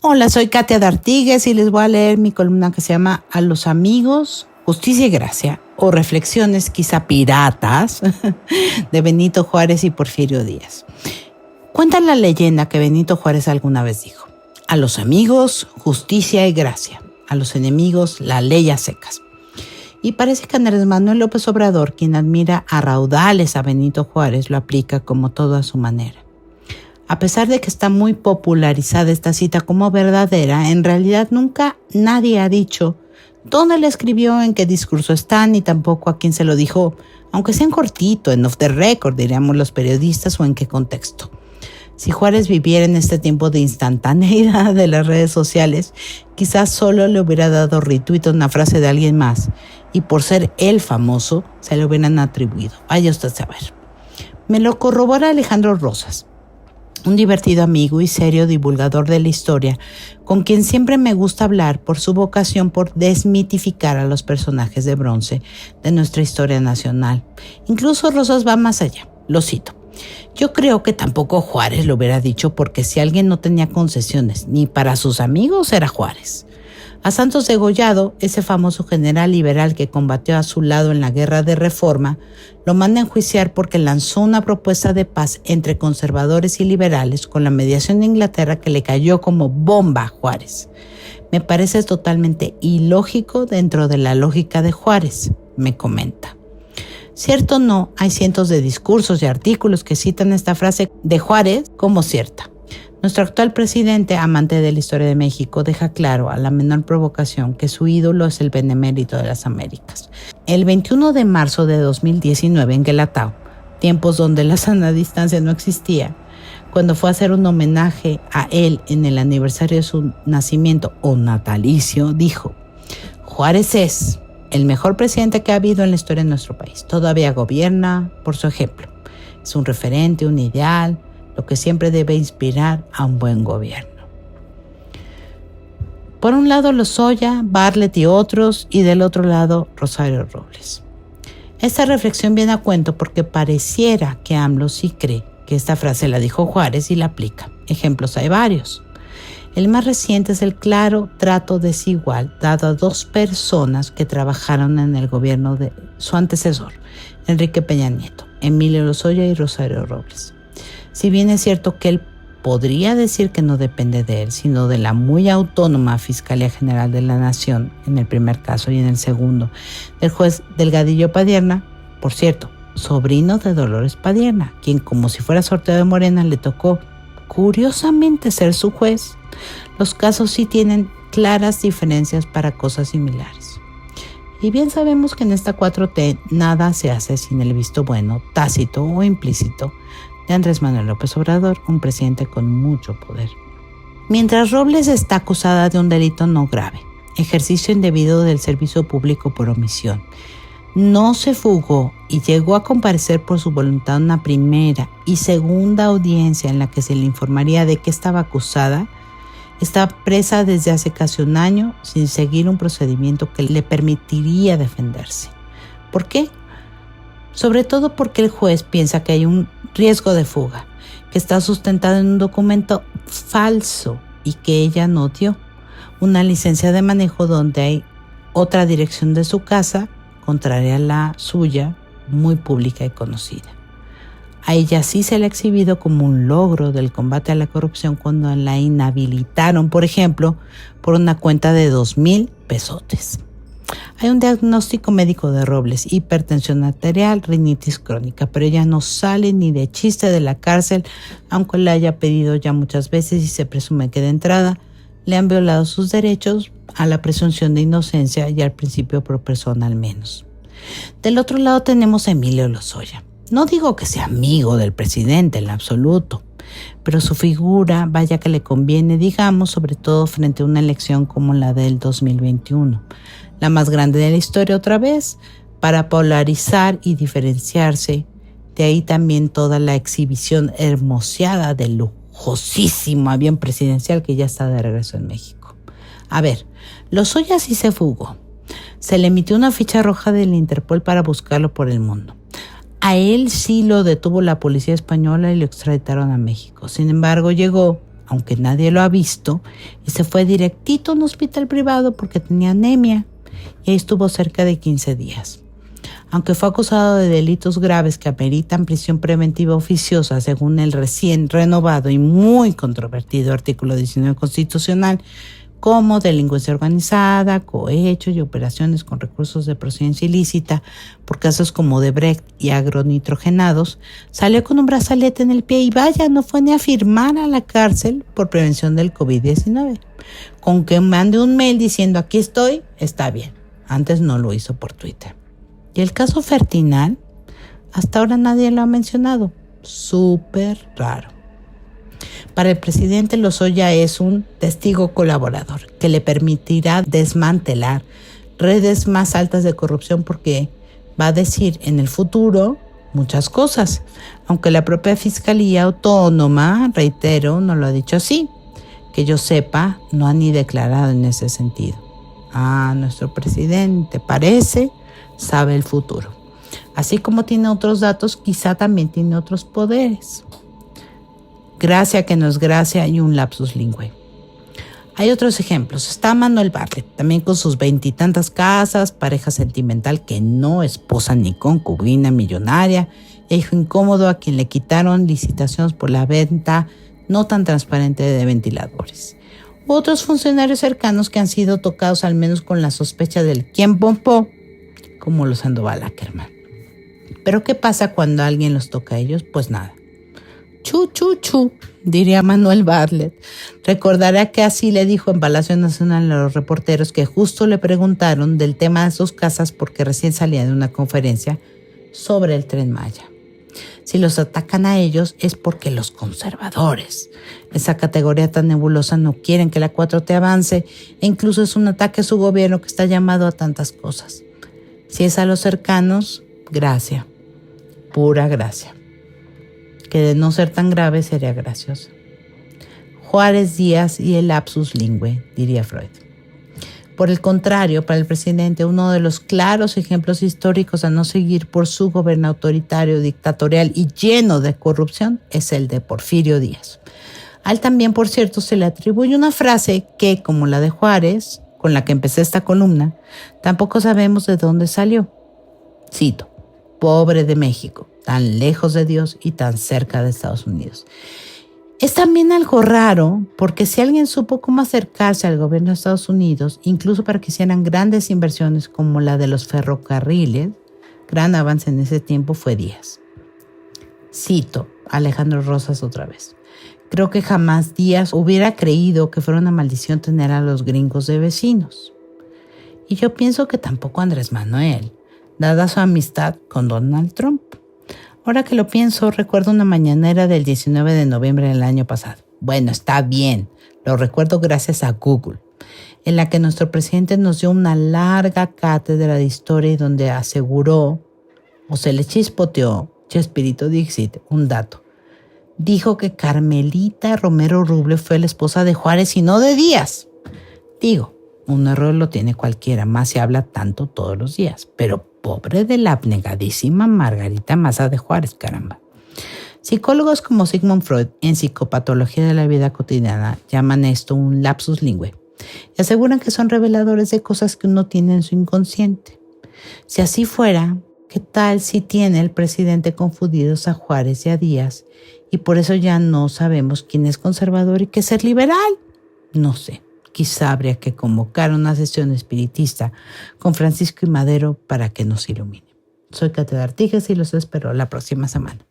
Hola, soy Katia de Artigues y les voy a leer mi columna que se llama A los amigos, justicia y gracia, o reflexiones quizá piratas de Benito Juárez y Porfirio Díaz. Cuenta la leyenda que Benito Juárez alguna vez dijo: a los amigos, justicia y gracia, a los enemigos, la ley a secas. Y parece que Andrés Manuel López Obrador, quien admira a raudales a Benito Juárez, lo aplica como todo a su manera. A pesar de que está muy popularizada esta cita como verdadera, en realidad nunca nadie ha dicho dónde la escribió, en qué discurso está, ni tampoco a quién se lo dijo, aunque sea en cortito, en off the record, diríamos los periodistas, o en qué contexto. Si Juárez viviera en este tiempo de instantaneidad de las redes sociales, quizás solo le hubiera dado retweet a una frase de alguien más, y por ser él famoso, se le hubieran atribuido. Vaya usted a saber. Me lo corrobora Alejandro Rosas, un divertido amigo y serio divulgador de la historia, con quien siempre me gusta hablar por su vocación por desmitificar a los personajes de bronce de nuestra historia nacional. Incluso Rosas va más allá. Lo cito: yo creo que tampoco Juárez lo hubiera dicho, porque si alguien no tenía concesiones ni para sus amigos era Juárez. A Santos Degollado, ese famoso general liberal que combatió a su lado en la Guerra de Reforma, lo manda a enjuiciar porque lanzó una propuesta de paz entre conservadores y liberales con la mediación de Inglaterra, que le cayó como bomba a Juárez. Me parece totalmente ilógico dentro de la lógica de Juárez, me comenta. Cierto o no, hay cientos de discursos y artículos que citan esta frase de Juárez como cierta. Nuestro actual presidente, amante de la historia de México, deja claro a la menor provocación que su ídolo es el benemérito de las Américas. El 21 de marzo de 2019 en Guelatao, tiempos donde la sana distancia no existía, cuando fue a hacer un homenaje a él en el aniversario de su nacimiento o natalicio, dijo: Juárez es el mejor presidente que ha habido en la historia de nuestro país. Todavía gobierna por su ejemplo. Es un referente, un ideal, lo que siempre debe inspirar a un buen gobierno. Por un lado Lozoya, Bartlett y otros, y del otro lado Rosario Robles. Esta reflexión viene a cuento porque pareciera que AMLO sí cree que esta frase la dijo Juárez y la aplica. Ejemplos hay varios. El más reciente es el claro trato desigual dado a dos personas que trabajaron en el gobierno de su antecesor, Enrique Peña Nieto, Emilio Lozoya y Rosario Robles. Si bien es cierto que él podría decir que no depende de él, sino de la muy autónoma Fiscalía General de la Nación, en el primer caso, y en el segundo, del juez Delgadillo Padierna, por cierto, sobrino de Dolores Padierna, quien, como si fuera sorteo de Morena, le tocó, curiosamente, ser su juez. Los casos sí tienen claras diferencias para cosas similares. Y bien sabemos que en esta 4T nada se hace sin el visto bueno, tácito o implícito, de Andrés Manuel López Obrador, un presidente con mucho poder. Mientras Robles está acusada de un delito no grave, ejercicio indebido del servicio público por omisión, no se fugó y llegó a comparecer por su voluntad en una primera y segunda audiencia en la que se le informaría de que estaba acusada, está presa desde hace casi un año sin seguir un procedimiento que le permitiría defenderse. ¿Por qué? Sobre todo porque el juez piensa que hay un riesgo de fuga, que está sustentado en un documento falso y que ella no dio, una licencia de manejo donde hay otra dirección de su casa, contraria a la suya, muy pública y conocida. A ella sí se le ha exhibido como un logro del combate a la corrupción cuando la inhabilitaron, por ejemplo, por una cuenta de 2,000 pesotes. Hay un diagnóstico médico de Robles: hipertensión arterial, rinitis crónica, pero ella no sale ni de chiste de la cárcel, aunque la haya pedido ya muchas veces, y se presume que de entrada le han violado sus derechos a la presunción de inocencia y al principio pro persona al menos. Del otro lado tenemos a Emilio Lozoya. No digo que sea amigo del presidente en absoluto, pero su figura, vaya que le conviene, digamos, sobre todo frente a una elección como la del 2021, la más grande de la historia otra vez, para polarizar y diferenciarse. De ahí también toda la exhibición hermoseada del lujosísimo avión presidencial que ya está de regreso en México. A ver, Lozoya sí se fugó. Se le emitió una ficha roja del Interpol para buscarlo por el mundo. A él sí lo detuvo la policía española y lo extraditaron a México. Sin embargo, llegó aunque nadie lo ha visto, y se fue directito a un hospital privado porque tenía anemia, y ahí estuvo cerca de 15 días. Aunque fue acusado de delitos graves que ameritan prisión preventiva oficiosa según el recién renovado y muy controvertido artículo 19 constitucional, como delincuencia organizada, cohecho y operaciones con recursos de procedencia ilícita por casos como Odebrecht y agronitrogenados, salió con un brazalete en el pie y vaya, no fue ni a firmar a la cárcel por prevención del COVID-19. Con que mande un mail diciendo aquí estoy, está bien. Antes no lo hizo por Twitter. Y el caso Fertinal, hasta ahora nadie lo ha mencionado. Súper raro. Para el presidente, Lozoya es un testigo colaborador que le permitirá desmantelar redes más altas de corrupción porque va a decir en el futuro muchas cosas, aunque la propia Fiscalía Autónoma, reitero, no lo ha dicho así. Que yo sepa, no ha ni declarado en ese sentido. Nuestro presidente parece sabe el futuro. Así como tiene otros datos, quizá también tiene otros poderes. Gracia que no es gracia y un lapsus lingüe. Hay otros ejemplos. Está Manuel Bartlett, también con sus 20 y tantas casas, pareja sentimental que no esposa ni concubina millonaria, e hijo incómodo a quien le quitaron licitaciones por la venta no tan transparente de ventiladores. Otros funcionarios cercanos que han sido tocados al menos con la sospecha del quién pompó, como los Sandoval Ackerman. Pero ¿qué pasa cuando alguien los toca a ellos? Pues nada. Chu, chu, chu, diría Manuel Bartlett. Recordará que así le dijo en Palacio Nacional a los reporteros que justo le preguntaron del tema de sus casas porque recién salía de una conferencia sobre el Tren Maya. Si los atacan a ellos es porque los conservadores, esa categoría tan nebulosa, no quieren que la 4T avance e incluso es un ataque a su gobierno que está llamado a tantas cosas. Si es a los cercanos, gracia, pura gracia. Que de no ser tan grave sería gracioso. Juárez Díaz y el lapsus lingüe, diría Freud. Por el contrario, para el presidente, uno de los claros ejemplos históricos a no seguir por su gobierno autoritario, dictatorial y lleno de corrupción es el de Porfirio Díaz. A él también, por cierto, se le atribuye una frase que, como la de Juárez, con la que empecé esta columna, tampoco sabemos de dónde salió. Cito: pobre de México, tan lejos de Dios y tan cerca de Estados Unidos. Es también algo raro porque si alguien supo cómo acercarse al gobierno de Estados Unidos, incluso para que hicieran grandes inversiones como la de los ferrocarriles, gran avance en ese tiempo fue Díaz. Cito a Alejandro Rosas otra vez. Creo que jamás Díaz hubiera creído que fuera una maldición tener a los gringos de vecinos. Y yo pienso que tampoco Andrés Manuel, dada su amistad con Donald Trump. Ahora que lo pienso, recuerdo una mañanera del 19 de noviembre del año pasado. Bueno, está bien, lo recuerdo gracias a Google, en la que nuestro presidente nos dio una larga cátedra de historia y donde aseguró, o se le chispoteó, Chespirito Dixit, un dato. Dijo que Carmelita Romero Rubio fue la esposa de Juárez y no de Díaz. Digo, un error lo tiene cualquiera, más se habla tanto todos los días, pero pobre de la abnegadísima Margarita Maza de Juárez, caramba. Psicólogos como Sigmund Freud, en Psicopatología de la Vida Cotidiana, llaman esto un lapsus lingüe y aseguran que son reveladores de cosas que uno tiene en su inconsciente. Si así fuera, ¿qué tal si tiene el presidente confundidos a Juárez y a Díaz y por eso ya no sabemos quién es conservador y qué es ser liberal? No sé. Quizá habría que convocar una sesión espiritista con Francisco y Madero para que nos ilumine. Soy Catedra Artigas y los espero la próxima semana.